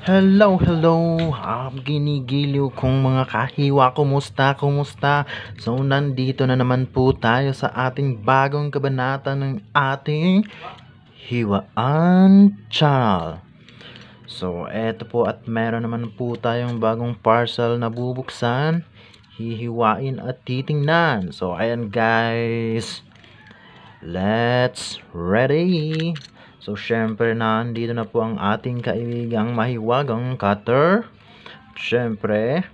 Hello, ginigiliw kong mga kahiwa, kumusta? So, nandito na naman po tayo sa ating bagong kabanata ng ating Hiwaan Channel. So, eto po at meron naman po tayong bagong parcel na bubuksan, hihiwain at titingnan. So, ayan guys, let's ready! So, syempre nandito na po ang ating kaibigang mahiwagang cutter. Syempre,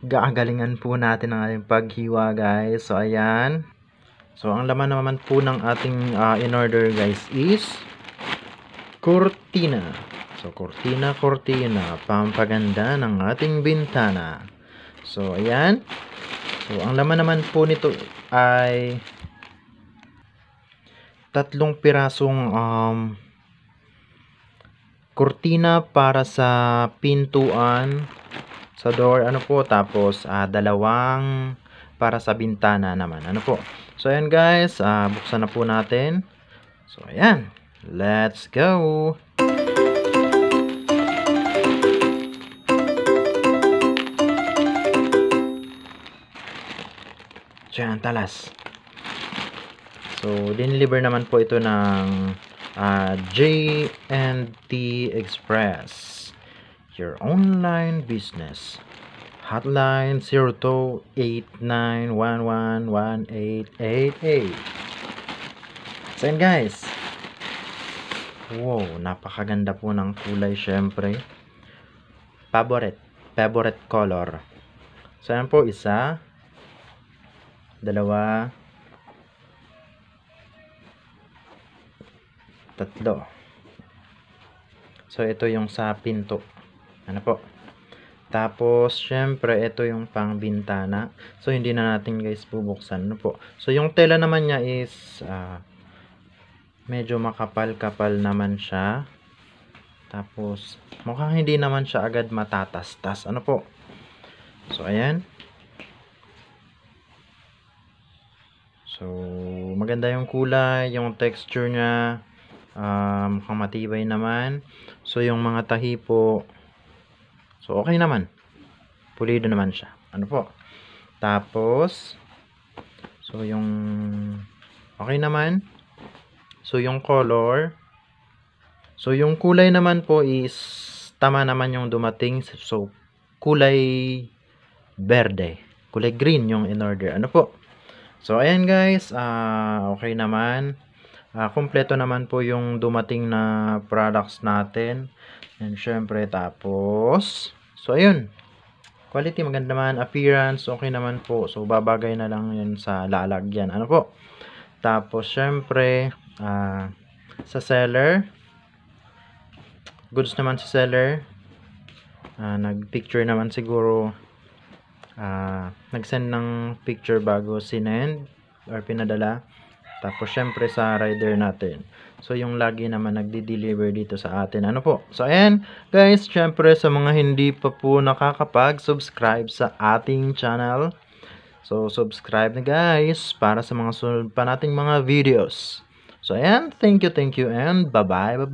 gagalingan po natin ang ating paghiwa guys. So, ayan. So, ang laman naman po ng ating in-order guys is cortina. So, cortina, pampaganda ng ating bintana. So, ayan. So, ang laman naman po nito ay 3 pirasong kurtina para sa pintuan, sa door, tapos 2 para sa bintana naman, So, ayan guys, buksan na po natin. So, ayan, let's go! Diyan, talas. So, dineliver naman po ito ng J&T Express, your online business. Hotline 0289111888. So, yan guys. Wow, napakaganda po ng kulay syempre. Favorite color. So, yan po, 1, 2, 3. So, ito yung sa pinto. Tapos, syempre, ito yung pang bintana. So, hindi na natin guys bubuksan. So, yung tela naman niya is medyo makapal-kapal naman siya. Tapos, mukhang hindi naman siya agad matatastas. So, ayan. So, maganda yung kulay, yung texture niya. Mukhang matibay naman. So, yung mga tahi po, so, okay naman. Pulido naman siya. Tapos, so, yung okay naman. So, yung color, so, yung kulay naman po is tama naman yung dumating. So, kulay berde. Kulay green yung in-order. So, ayan guys, okay naman. Kompleto naman po yung dumating na products natin. And syempre, tapos, so ayun, quality maganda naman, appearance okay naman po. So, babagay na lang yun sa lalagyan. Tapos, syempre, sa seller, goods naman sa seller. Nag-picture naman siguro, nag-send ng picture bago sinend or pinadala. Tapos, syempre, sa rider natin. So, yung lagi naman nagdi-deliver dito sa atin. So, ayan, guys, syempre, sa mga hindi pa po nakakapag-subscribe sa ating channel. So, subscribe na, guys, para sa mga sunod pa nating mga videos. So, ayan, thank you, and bye-bye.